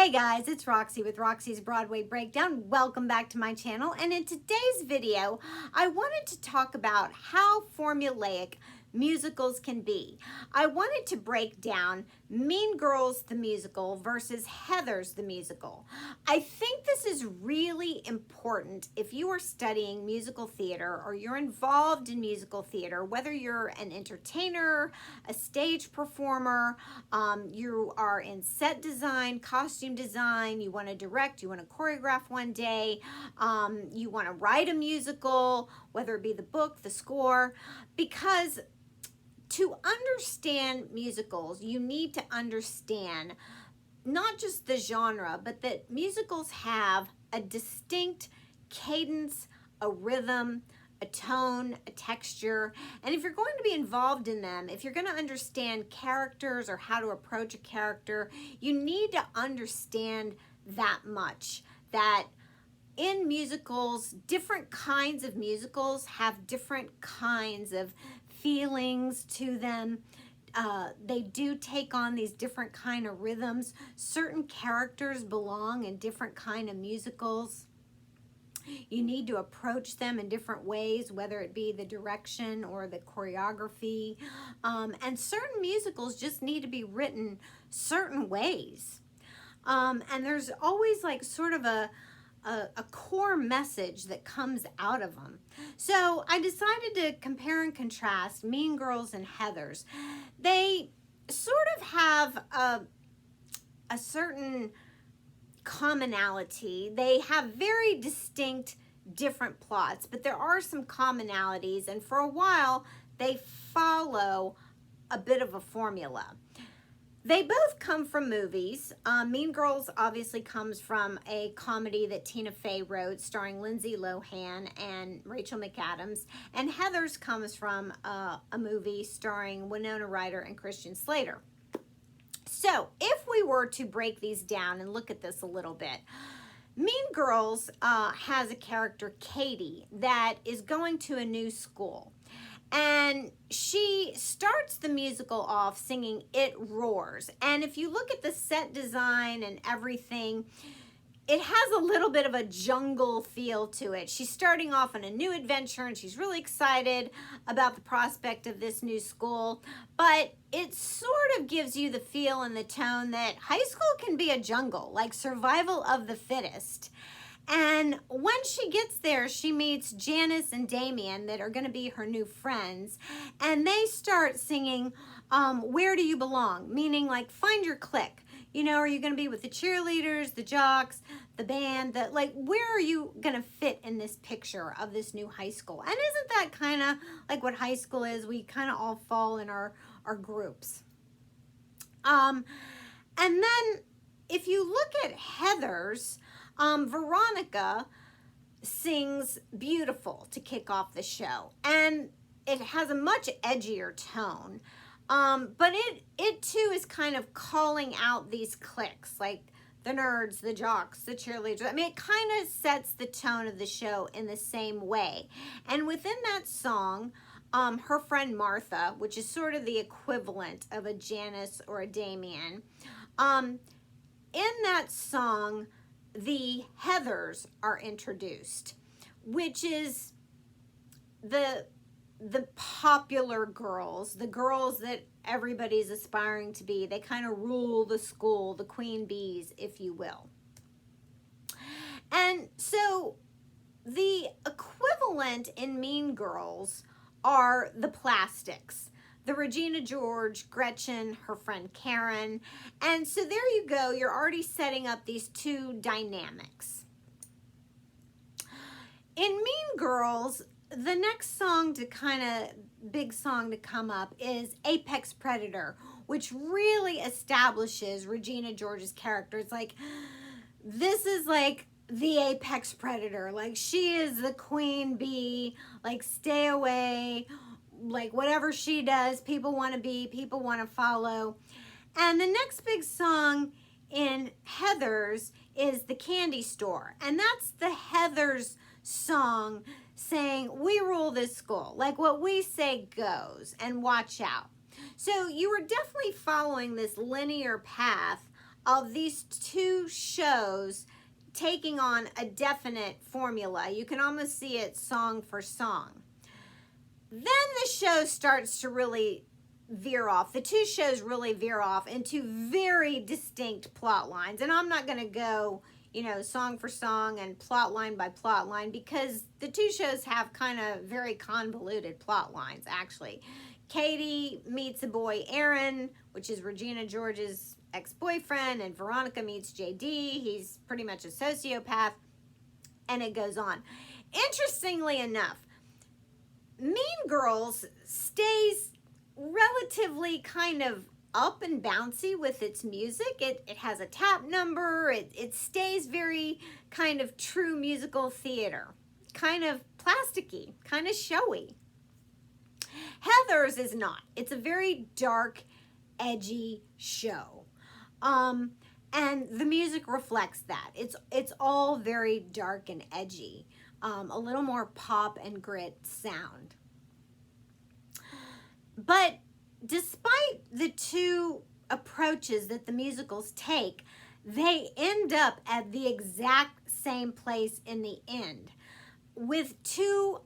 Hey guys, it's Roxie with Roxie's Broadway Breakdown. Welcome back to my channel. And in today's video, I wanted to talk about how formulaic musicals can be. I wanted to break down Mean Girls the musical versus Heathers the musical. I think this is really important if you are studying musical theater or you're involved in musical theater, whether you're an entertainer, a stage performer, you are in set design, costume design, you want to direct, you want to choreograph one day, you want to write a musical, whether it be the book, the score, because to understand musicals, you need to understand not just the genre, but that musicals have a distinct cadence, a rhythm, a tone, a texture. And if you're going to be involved in them, if you're going to understand characters or how to approach a character, you need to understand that much. That in musicals, different kinds of musicals have different kinds of feelings to them. They do take on these different kind of rhythms. Certain characters belong in different kind of musicals. You need to approach them in different ways, whether it be the direction or the choreography. And certain musicals just need to be written certain ways. And there's always like sort of a core message that comes out of them. So I decided to compare and contrast Mean Girls and Heathers. They sort of have a certain commonality. They have very distinct different plots, but there are some commonalities, and for a while they follow a bit of a formula. They both come from movies. Mean Girls obviously comes from a comedy that Tina Fey wrote starring Lindsay Lohan and Rachel McAdams. And Heathers comes from a movie starring Winona Ryder and Christian Slater. So if we were to break these down and look at this a little bit, Mean Girls has a character, Katie, that is going to a new school. And she starts the musical off singing It Roars. And if you look at the set design and everything, it has a little bit of a jungle feel to it. She's starting off on a new adventure and she's really excited about the prospect of this new school. But it sort of gives you the feel and the tone that high school can be a jungle, like survival of the fittest. And when she gets there, she meets Janice and Damien that are going to be her new friends. And they start singing, Where Do You Belong? Meaning like, find your clique. You know, are you going to be with the cheerleaders, the jocks, the band? Where are you going to fit in this picture of this new high school? And isn't that kind of like what high school is? We kind of all fall in our groups. And then if you look at Heathers, Veronica sings Beautiful to kick off the show, and it has a much edgier tone, but it too is kind of calling out these cliques, like the nerds, the jocks, the cheerleaders. I mean, it kind of sets the tone of the show in the same way. And within that song, her friend Martha, which is sort of the equivalent of a Janice or a Damien, in that song, the Heathers are introduced, which is the popular girls, the girls that everybody's aspiring to be. They kind of rule the school, the queen bees, if you will. And so the equivalent in Mean Girls are the plastics. The Regina George, Gretchen, her friend Karen. And so there you go. You're already setting up these two dynamics. In Mean Girls, the next song to big song to come up is Apex Predator, which really establishes Regina George's character. It's like, this is like the apex predator. Like, she is the queen bee. Like, stay away. Like, whatever she does, people want to be, people want to follow. And the next big song in Heathers is The Candy Store. And that's the Heathers song saying, we rule this school. Like, what we say goes, and watch out. So you were definitely following this linear path of these two shows taking on a definite formula. You can almost see it song for song. Then the show starts to really veer off. The two shows really veer off into very distinct plot lines. And I'm not going to go, you know, song for song and plot line by plot line, because the two shows have kind of very convoluted plot lines, actually. Katie meets a boy, Aaron, which is Regina George's ex-boyfriend, and Veronica meets JD. He's pretty much a sociopath, and it goes on. Interestingly enough, Mean Girls stays relatively kind of up and bouncy with its music. It has a tap number. It stays very kind of true musical theater, kind of plasticky, kind of showy. Heathers is not. It's a very dark, edgy show. And the music reflects that. It's all very dark and edgy. A little more pop and grit sound. But despite the two approaches that the musicals take, they end up at the exact same place in the end, with two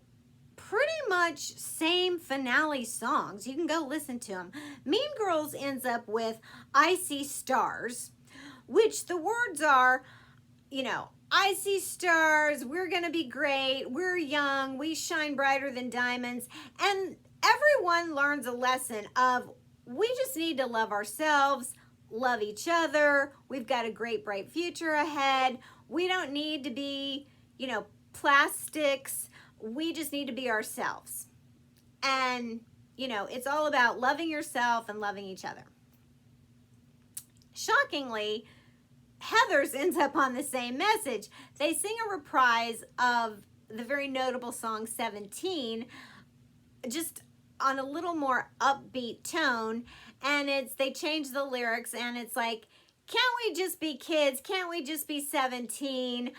pretty much same finale songs. You can go listen to them. Mean Girls ends up with I See Stars, which the words are, you know, I see stars, we're gonna be great, we're young, we shine brighter than diamonds. And everyone learns a lesson of we just need to love ourselves, love each other, we've got a great bright future ahead. We don't need to be, you know, plastics. We just need to be ourselves. And, you know, it's all about loving yourself and loving each other. Shockingly, Heathers ends up on the same message. They sing a reprise of the very notable song 17, just on a little more upbeat tone, and they change the lyrics, and it's like, can't we just be kids? Can't we just be 17?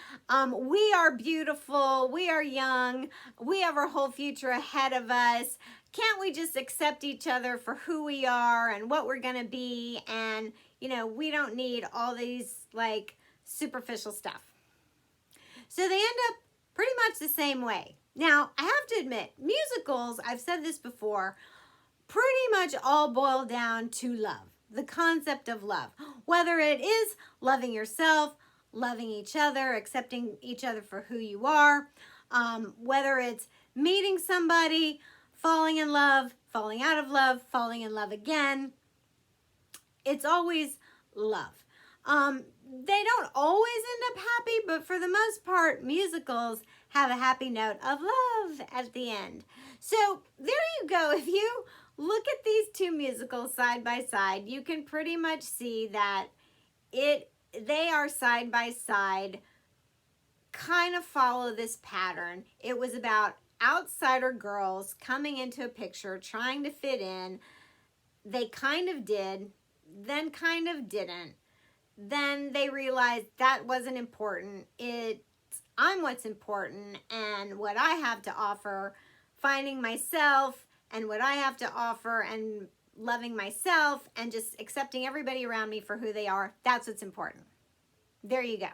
We are beautiful. We are young. We have our whole future ahead of us. Can't we just accept each other for who we are and what we're going to be? And, you know, we don't need all these, like, superficial stuff. So they end up pretty much the same way. Now, I have to admit, musicals, I've said this before, pretty much all boil down to love. The concept of love, whether it is loving yourself, loving each other, accepting each other for who you are, whether it's meeting somebody, falling in love, falling out of love, falling in love again, it's always love. They don't always end up happy, but for the most part, musicals have a happy note of love at the end. So there you go. If you look at these two musicals side by side, you can pretty much see that they are side by side, kind of follow this pattern. It was about outsider girls coming into a picture, trying to fit in. They kind of did, then kind of didn't. Then they realized that wasn't important. I'm what's important, and what I have to offer, finding myself, and what I have to offer, and loving myself, and just accepting everybody around me for who they are. That's what's important. There you go.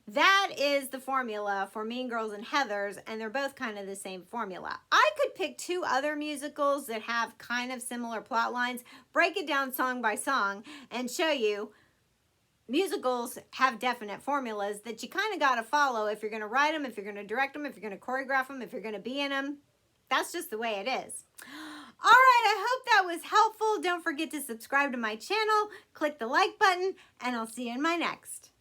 That is the formula for Mean Girls and Heathers, and they're both kind of the same formula. I could pick two other musicals that have kind of similar plot lines, break it down song by song, and show you musicals have definite formulas that you kind of got to follow if you're going to write them, if you're going to direct them, if you're going to choreograph them, if you're going to be in them. That's just the way it is. All right, I hope that was helpful. Don't forget to subscribe to my channel, click the like button, and I'll see you in my next.